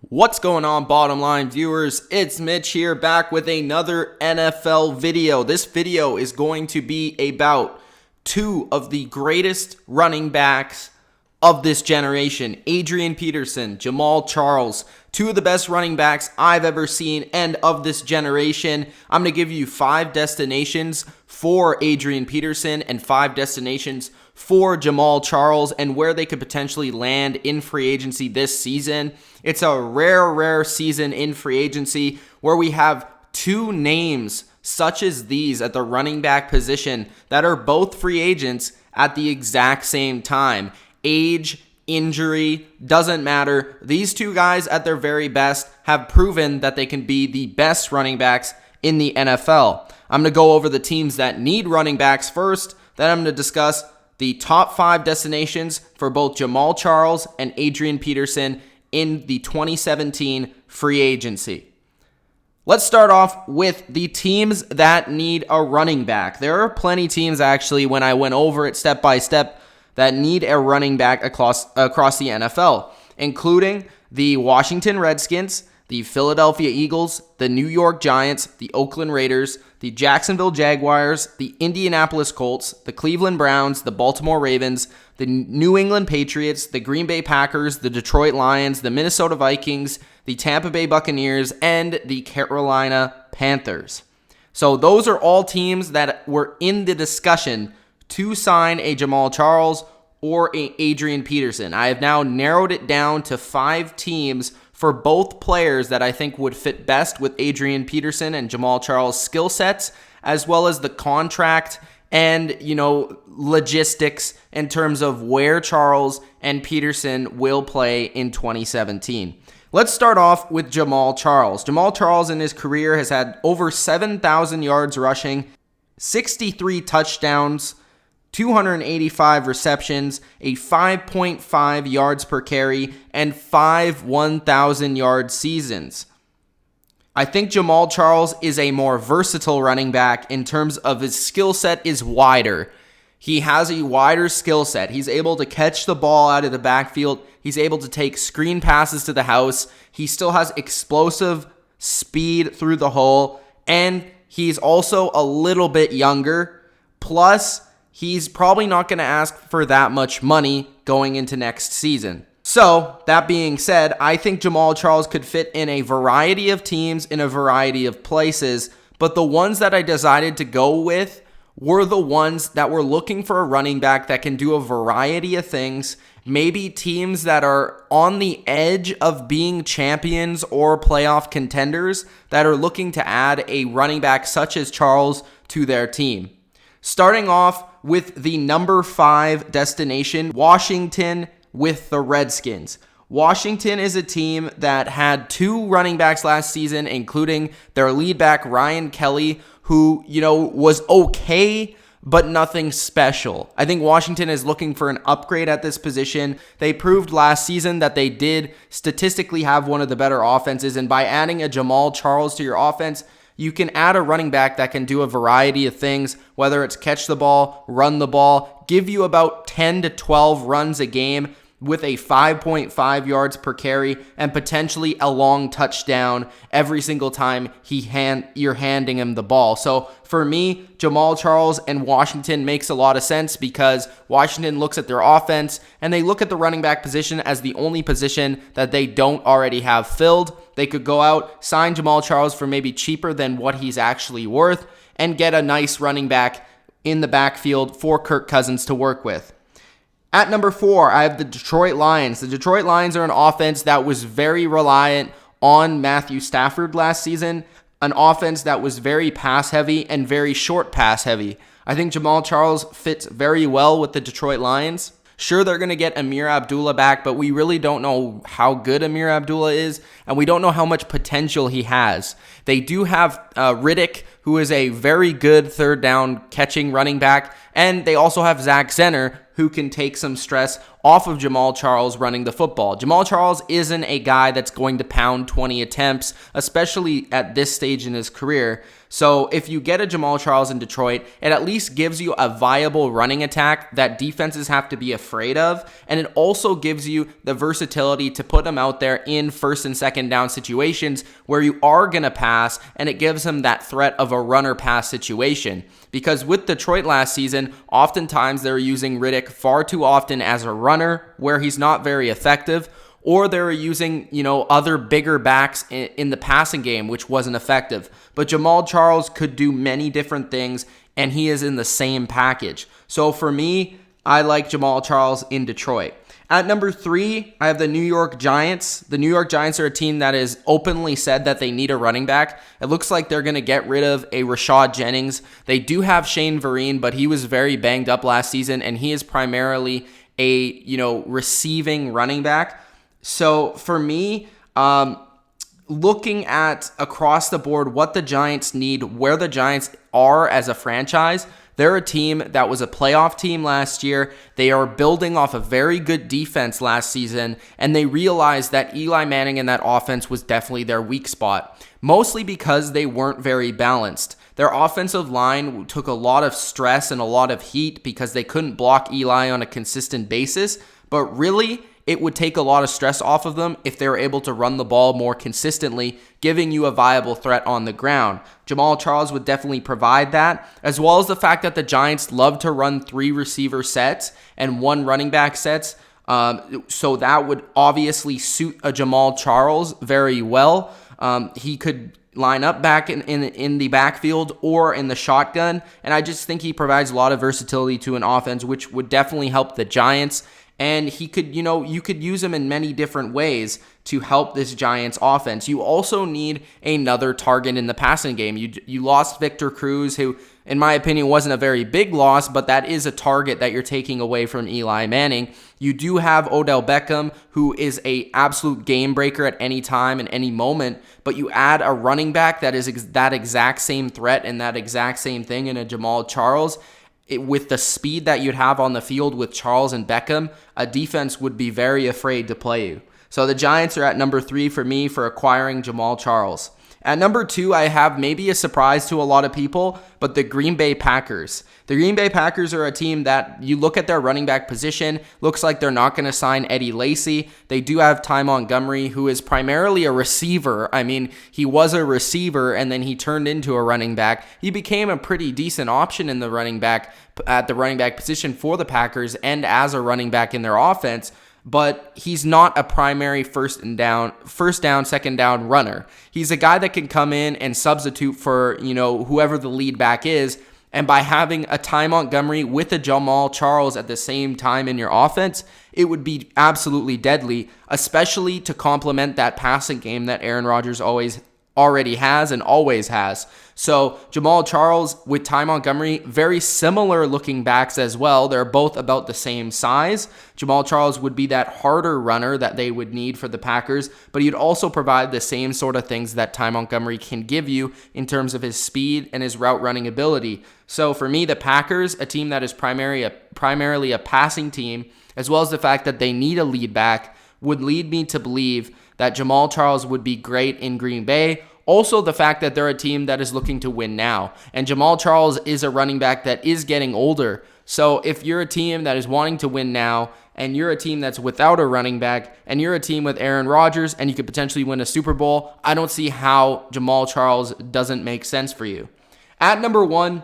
What's going on, bottom line viewers? It's Mitch here, back with another NFL video. This video is going to be about two of the greatest running backs of this generation, Adrian Peterson, Jamaal Charles, two of the best running backs I've ever seen and of this generation. I'm going to give you 5 destinations for Adrian Peterson and 5 destinations for Jamaal Charles and where they could potentially land in free agency this season. It's a rare season in free agency where we have two names such as these at the running back position that are both free agents at the exact same time. Age, injury, doesn't matter. These two guys at their very best have proven that they can be the best running backs in the NFL. I'm going to go over the teams that need running backs first. Then I'm going to discuss the top 5 destinations for both Jamaal Charles and Adrian Peterson in the 2017 free agency. Let's start off with the teams that need a running back. There are plenty of teams, actually, when I went over it step by step, that need a running back across the NFL, including the Washington Redskins, the Philadelphia Eagles, the New York Giants, the Oakland Raiders, the Jacksonville Jaguars, the Indianapolis Colts, the Cleveland Browns, the Baltimore Ravens, the New England Patriots, the Green Bay Packers, the Detroit Lions, the Minnesota Vikings, the Tampa Bay Buccaneers, and the Carolina Panthers. So those are all teams that were in the discussion to sign a Jamaal Charles or a Adrian Peterson. I have now narrowed it down to 5 teams for both players that I think would fit best with Adrian Peterson and Jamaal Charles' skill sets, as well as the contract and, logistics in terms of where Charles and Peterson will play in 2017. Let's start off with Jamaal Charles. Jamaal Charles in his career has had over 7,000 yards rushing, 63 touchdowns, 285 receptions, a 5.5 yards per carry, and 5 1,000-yard seasons. I think Jamaal Charles is a more versatile running back in terms of his skill set is wider. He has a wider skill set. He's able to catch the ball out of the backfield. He's able to take screen passes to the house. He still has explosive speed through the hole, and he's also a little bit younger. Plus, he's probably not going to ask for that much money going into next season. So, that being said, I think Jamaal Charles could fit in a variety of teams in a variety of places, but the ones that I decided to go with were the ones that were looking for a running back that can do a variety of things, maybe teams that are on the edge of being champions or playoff contenders that are looking to add a running back such as Charles to their team. Starting off with the number 5 destination, Washington with the Redskins. Washington is a team that had 2 running backs last season, including their lead back, Ryan Kelly, who, was okay, but nothing special. I think Washington is looking for an upgrade at this position. They proved last season that they did statistically have one of the better offenses, and by adding a Jamaal Charles to your offense, you can add a running back that can do a variety of things, whether it's catch the ball, run the ball, give you about 10 to 12 runs a game with a 5.5 yards per carry and potentially a long touchdown every single time you're handing him the ball. So for me, Jamaal Charles and Washington makes a lot of sense because Washington looks at their offense and they look at the running back position as the only position that they don't already have filled. They could go out, sign Jamaal Charles for maybe cheaper than what he's actually worth, and get a nice running back in the backfield for Kirk Cousins to work with. At number 4, I have the Detroit Lions. The Detroit Lions are an offense that was very reliant on Matthew Stafford last season, an offense that was very pass-heavy and very short pass-heavy. I think Jamaal Charles fits very well with the Detroit Lions. Sure, they're going to get Amir Abdullah back, but we really don't know how good Amir Abdullah is, and we don't know how much potential he has. They do have Riddick, who is a very good third down catching running back. And they also have Zach Zenner, who can take some stress off of Jamaal Charles running the football. Jamaal Charles isn't a guy that's going to pound 20 attempts, especially at this stage in his career. So if you get a Jamaal Charles in Detroit, it at least gives you a viable running attack that defenses have to be afraid of. And it also gives you the versatility to put him out there in first and second down situations where you are going to pass, and it gives him that threat of a runner pass situation. Because with Detroit last season, oftentimes they're using Riddick far too often as a runner where he's not very effective, or they were using, other bigger backs in the passing game, which wasn't effective. But Jamaal Charles could do many different things, and he is in the same package. So for me, I like Jamaal Charles in Detroit. At number 3, I have the New York Giants. The New York Giants are a team that has openly said that they need a running back. It looks like they're going to get rid of a Rashad Jennings. They do have Shane Vereen, but he was very banged up last season, and he is primarily a, receiving running back. So for me, looking at across the board what the Giants need, where the Giants are as a franchise, they're a team that was a playoff team last year. They are building off a very good defense last season, and they realized that Eli Manning and that offense was definitely their weak spot, mostly because they weren't very balanced. Their offensive line took a lot of stress and a lot of heat because they couldn't block Eli on a consistent basis, but really, it would take a lot of stress off of them if they were able to run the ball more consistently, giving you a viable threat on the ground. Jamaal Charles would definitely provide that, as well as the fact that the Giants love to run 3 receiver sets and 1 running back sets. So that would obviously suit a Jamaal Charles very well. He could line up back in the backfield or in the shotgun, and I just think he provides a lot of versatility to an offense, which would definitely help the Giants. And he could, you could use him in many different ways to help this Giants offense. You also need another target in the passing game. You lost Victor Cruz, who, in my opinion, wasn't a very big loss, but that is a target that you're taking away from Eli Manning. You do have Odell Beckham, who is a absolute game breaker at any time and any moment, but you add a running back that is that exact same threat and that exact same thing in a Jamaal Charles. With the speed that you'd have on the field with Charles and Beckham, a defense would be very afraid to play you. So the Giants are at number 3 for me for acquiring Jamaal Charles. At number 2, I have maybe a surprise to a lot of people, but the Green Bay Packers. The Green Bay Packers are a team that you look at their running back position, looks like they're not going to sign Eddie Lacy. They do have Ty Montgomery, who is primarily a receiver. I mean, he was a receiver and then he turned into a running back. He became a pretty decent option in the running back at the running back position for the Packers and as a running back in their offense. But he's not a primary first down, second down runner. He's a guy that can come in and substitute for, whoever the lead back is. And by having a Ty Montgomery with a Jamaal Charles at the same time in your offense, it would be absolutely deadly, especially to complement that passing game that Aaron Rodgers already has and always has. So Jamaal Charles with Ty Montgomery, very similar looking backs as well. They're both about the same size. Jamaal Charles would be that harder runner that they would need for the Packers, but he'd also provide the same sort of things that Ty Montgomery can give you in terms of his speed and his route running ability. So for me, the Packers, a team that is primarily a passing team, as well as the fact that they need a lead back, would lead me to believe that Jamaal Charles would be great in Green Bay. Also, the fact that they're a team that is looking to win now. And Jamaal Charles is a running back that is getting older. So if you're a team that is wanting to win now, and you're a team that's without a running back, and you're a team with Aaron Rodgers, and you could potentially win a Super Bowl, I don't see how Jamaal Charles doesn't make sense for you. At number 1,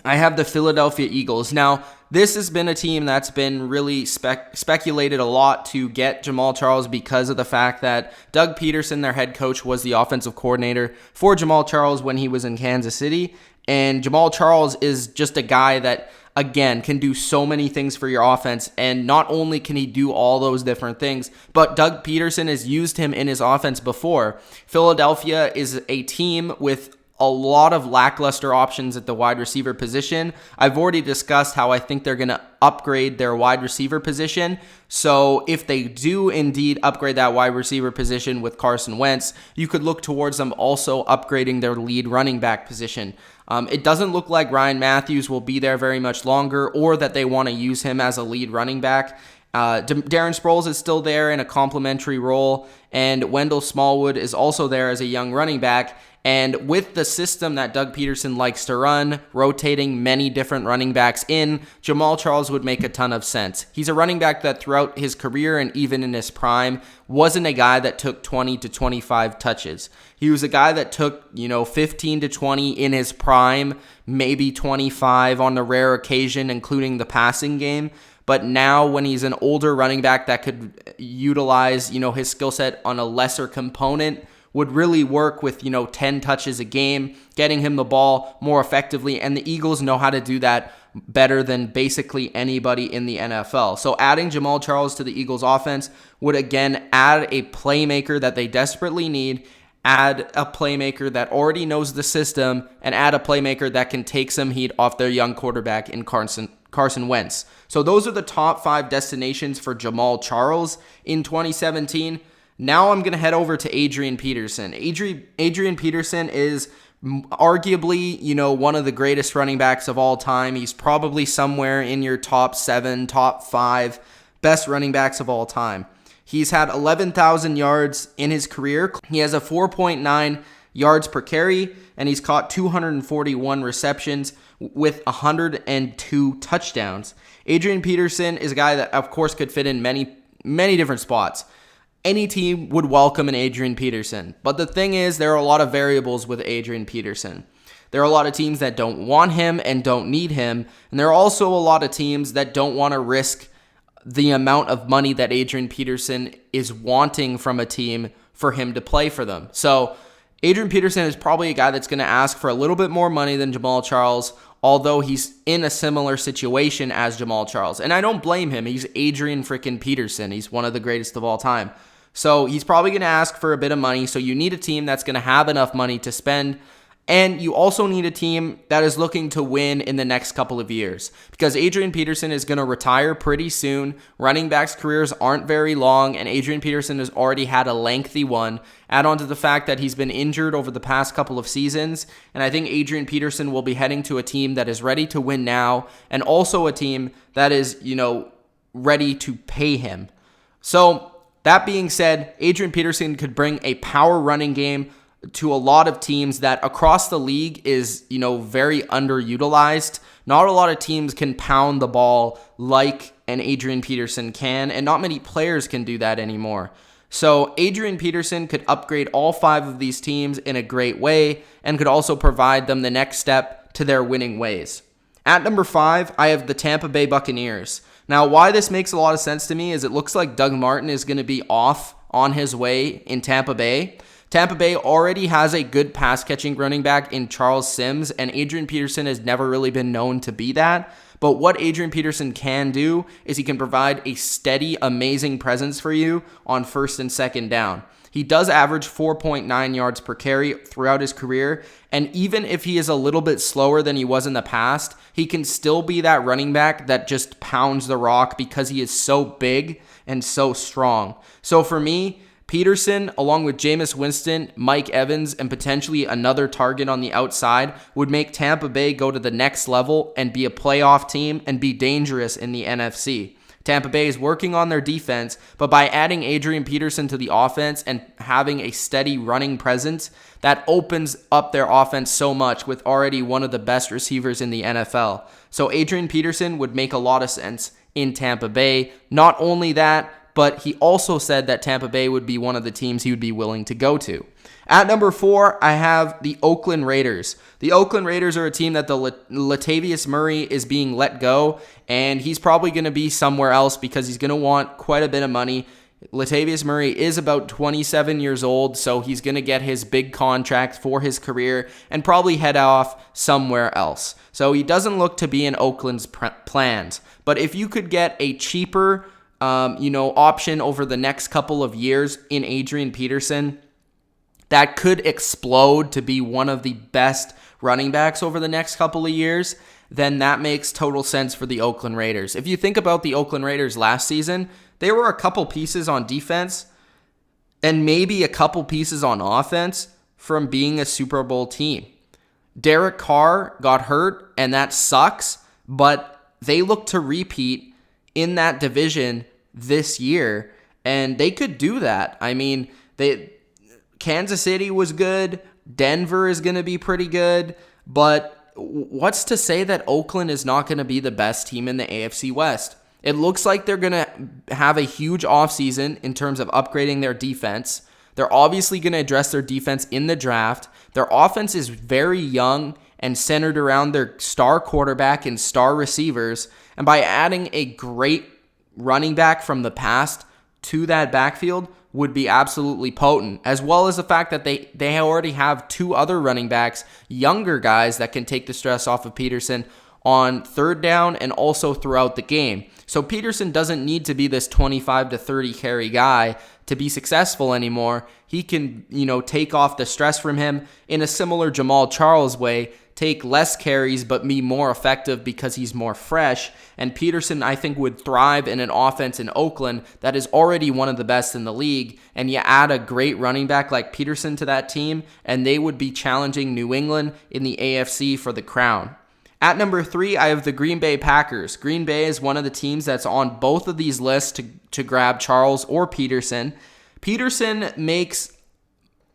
I have the Philadelphia Eagles. Now, this has been a team that's been really speculated a lot to get Jamaal Charles because of the fact that Doug Peterson, their head coach, was the offensive coordinator for Jamaal Charles when he was in Kansas City. And Jamaal Charles is just a guy that, again, can do so many things for your offense. And not only can he do all those different things, but Doug Peterson has used him in his offense before. Philadelphia is a team with a lot of lackluster options at the wide receiver position. I've already discussed how I think they're going to upgrade their wide receiver position. So if they do indeed upgrade that wide receiver position with Carson Wentz, you could look towards them also upgrading their lead running back position. It doesn't look like Ryan Matthews will be there very much longer, or that they want to use him as a lead running back. Darren Sproles is still there in a complimentary role, and Wendell Smallwood is also there as a young running back. And with the system that Doug Peterson likes to run, rotating many different running backs in, Jamaal Charles would make a ton of sense. He's a running back that throughout his career and even in his prime wasn't a guy that took 20 to 25 touches. He was a guy that took, 15 to 20 in his prime, maybe 25 on the rare occasion, including the passing game. But now when he's an older running back that could utilize, his skill set on a lesser component, would really work with, 10 touches a game, getting him the ball more effectively. And the Eagles know how to do that better than basically anybody in the NFL. So adding Jamaal Charles to the Eagles offense would again add a playmaker that they desperately need, add a playmaker that already knows the system, and add a playmaker that can take some heat off their young quarterback in Carson Wentz. So those are the top 5 destinations for Jamaal Charles in 2017. Now I'm going to head over to Adrian Peterson. Adrian Peterson is arguably, one of the greatest running backs of all time. He's probably somewhere in your top 7, top 5 best running backs of all time. He's had 11,000 yards in his career. He has a 4.9 yards per carry, and he's caught 241 receptions with 102 touchdowns. Adrian Peterson is a guy that, of course, could fit in many, many different spots. Any team would welcome an Adrian Peterson. But the thing is, there are a lot of variables with Adrian Peterson. There are a lot of teams that don't want him and don't need him. And there are also a lot of teams that don't want to risk the amount of money that Adrian Peterson is wanting from a team for him to play for them. So Adrian Peterson is probably a guy that's going to ask for a little bit more money than Jamaal Charles, although he's in a similar situation as Jamaal Charles. And I don't blame him. He's Adrian freaking Peterson. He's one of the greatest of all time. So he's probably going to ask for a bit of money. So you need a team that's going to have enough money to spend. And you also need a team that is looking to win in the next couple of years, because Adrian Peterson is going to retire pretty soon. Running backs' careers aren't very long, and Adrian Peterson has already had a lengthy one. Add on to the fact that he's been injured over the past couple of seasons, and I think Adrian Peterson will be heading to a team that is ready to win now, and also a team that is, ready to pay him. So that being said, Adrian Peterson could bring a power running game to a lot of teams that across the league is, very underutilized. Not a lot of teams can pound the ball like an Adrian Peterson can, and not many players can do that anymore. So Adrian Peterson could upgrade all 5 of these teams in a great way and could also provide them the next step to their winning ways. At number 5, I have the Tampa Bay Buccaneers. Now, why this makes a lot of sense to me is it looks like Doug Martin is going to be off on his way in Tampa Bay. Tampa Bay already has a good pass-catching running back in Charles Sims, and Adrian Peterson has never really been known to be that. But what Adrian Peterson can do is he can provide a steady, amazing presence for you on first and second down. He does average 4.9 yards per carry throughout his career, and even if he is a little bit slower than he was in the past, he can still be that running back that just pounds the rock because he is so big and so strong. So for me, Peterson, along with Jameis Winston, Mike Evans, and potentially another target on the outside, would make Tampa Bay go to the next level and be a playoff team and be dangerous in the NFC. Tampa Bay is working on their defense, but by adding Adrian Peterson to the offense and having a steady running presence, that opens up their offense so much with already one of the best receivers in the NFL. So Adrian Peterson would make a lot of sense in Tampa Bay. Not only that, but he also said that Tampa Bay would be one of the teams he would be willing to go to. At number 4, I have the Oakland Raiders. The Oakland Raiders are a team that the Latavius Murray is being let go, and he's probably going to be somewhere else because he's going to want quite a bit of money. Latavius Murray is about 27 years old, so he's going to get his big contract for his career and probably head off somewhere else. So he doesn't look to be in Oakland's plans. But if you could get a cheaper option over the next couple of years in Adrian Peterson, that could explode to be one of the best running backs over the next couple of years, then that makes total sense for the Oakland Raiders. If you think about the Oakland Raiders last season, they were a couple pieces on defense and maybe a couple pieces on offense from being a Super Bowl team. Derek Carr got hurt, and that sucks, but they look to repeat in that division this year, and they could do that. I mean, Kansas City was good. Denver is going to be pretty good, but what's to say that Oakland is not going to be the best team in the AFC West? It looks like they're going to have a huge offseason in terms of upgrading their defense. They're obviously going to address their defense in the draft. Their offense is very young and centered around their star quarterback and star receivers. And by adding a great running back from the past to that backfield would be absolutely potent, as well as the fact that they already have two other running backs, younger guys that can take the stress off of Peterson on third down and also throughout the game. So Peterson doesn't need to be this 25 to 30 carry guy to be successful anymore. He can, take off the stress from him in a similar Jamaal Charles way, take less carries but be more effective because he's more fresh. And Peterson, I think, would thrive in an offense in Oakland that is already one of the best in the league. And you add a great running back like Peterson to that team, and they would be challenging New England in the AFC for the crown. At number 3, I have the Green Bay Packers. Green Bay is one of the teams that's on both of these lists to grab Charles or Peterson. Peterson makes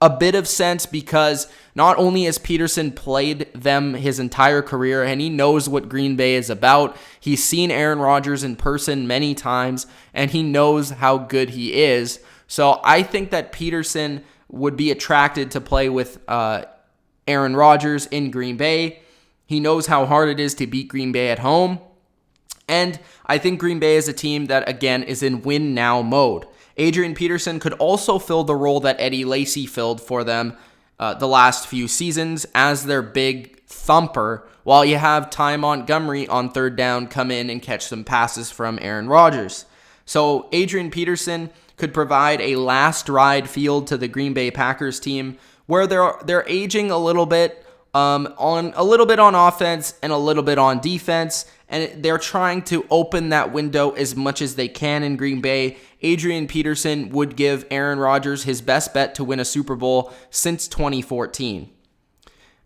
a bit of sense because not only has Peterson played them his entire career and he knows what Green Bay is about, he's seen Aaron Rodgers in person many times and he knows how good he is. So I think that Peterson would be attracted to play with Aaron Rodgers in Green Bay. He knows how hard it is to beat Green Bay at home. And I think Green Bay is a team that, again, is in win-now mode. Adrian Peterson could also fill the role that Eddie Lacy filled for them the last few seasons as their big thumper, while you have Ty Montgomery on third down come in and catch some passes from Aaron Rodgers. So Adrian Peterson could provide a last ride field to the Green Bay Packers team where they're aging a little bit, on offense and a little bit on defense, and they're trying to open that window as much as they can in Green Bay. Adrian Peterson would give Aaron Rodgers his best bet to win a Super Bowl since 2014.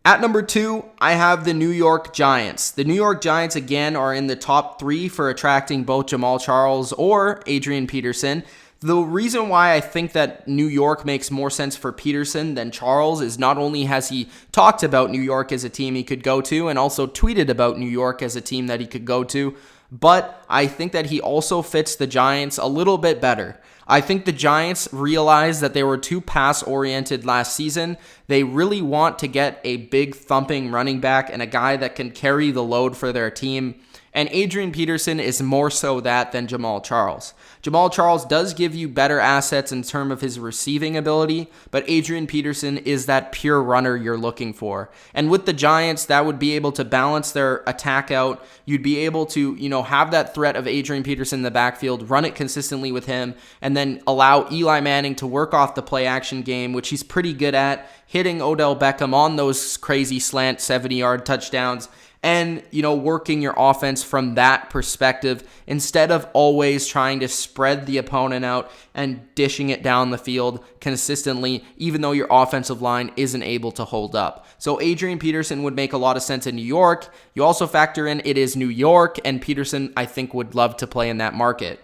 At number 2, I have the New York Giants. The New York Giants, again, are in the top 3 for attracting both Jamaal Charles or Adrian Peterson. The reason why I think that New York makes more sense for Peterson than Charles is not only has he talked about New York as a team he could go to and also tweeted about New York as a team that he could go to, but I think that he also fits the Giants a little bit better. I think the Giants realized that they were too pass-oriented last season. They really want to get a big thumping running back and a guy that can carry the load for their team. And Adrian Peterson is more so that than Jamaal Charles. Jamaal Charles does give you better assets in terms of his receiving ability, but Adrian Peterson is that pure runner you're looking for. And with the Giants, that would be able to balance their attack out. You'd be able to, have that threat of Adrian Peterson in the backfield, run it consistently with him, and then allow Eli Manning to work off the play-action game, which he's pretty good at, hitting Odell Beckham on those crazy slant 70-yard touchdowns, and, working your offense from that perspective instead of always trying to spread the opponent out and dishing it down the field consistently, even though your offensive line isn't able to hold up. So Adrian Peterson would make a lot of sense in New York. You also factor in it is New York, and Peterson, I think, would love to play in that market.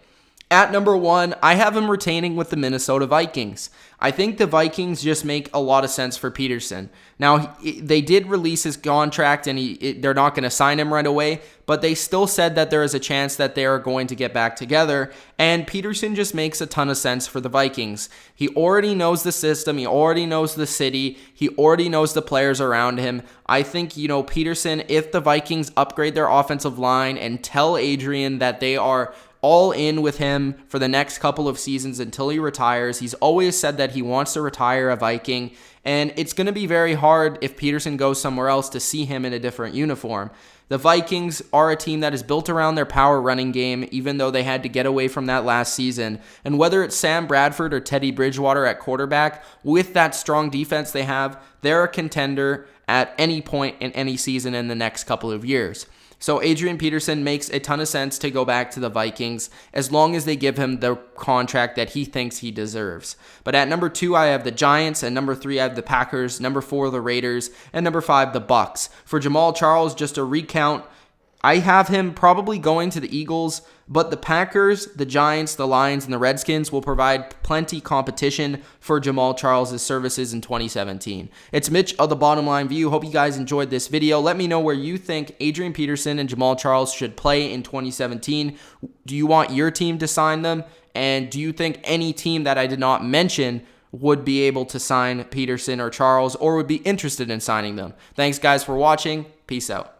At number 1, I have him retaining with the Minnesota Vikings. I think the Vikings just make a lot of sense for Peterson. Now, they did release his contract, and they're not going to sign him right away, but they still said that there is a chance that they are going to get back together, and Peterson just makes a ton of sense for the Vikings. He already knows the system. He already knows the city. He already knows the players around him. I think, Peterson, if the Vikings upgrade their offensive line and tell Adrian that they are all in with him for the next couple of seasons until he retires. He's always said that he wants to retire a Viking, And it's going to be very hard if Peterson goes somewhere else to see him in a different uniform. The Vikings are a team that is built around their power running game, even though they had to get away from that last season. And whether it's Sam Bradford or Teddy Bridgewater at quarterback, with that strong defense they have, they're a contender at any point in any season in the next couple of years. So Adrian Peterson makes a ton of sense to go back to the Vikings as long as they give him the contract that he thinks he deserves. But at number 2, I have the Giants. At number 3, I have the Packers. Number 4, the Raiders. And number 5, the Bucks. For Jamaal Charles, just a recount, I have him probably going to the Eagles, but the Packers, the Giants, the Lions, and the Redskins will provide plenty competition for Jamaal Charles' services in 2017. It's Mitch of TheBottomLineView. Hope you guys enjoyed this video. Let me know where you think Adrian Peterson and Jamaal Charles should play in 2017. Do you want your team to sign them? And do you think any team that I did not mention would be able to sign Peterson or Charles or would be interested in signing them? Thanks, guys, for watching. Peace out.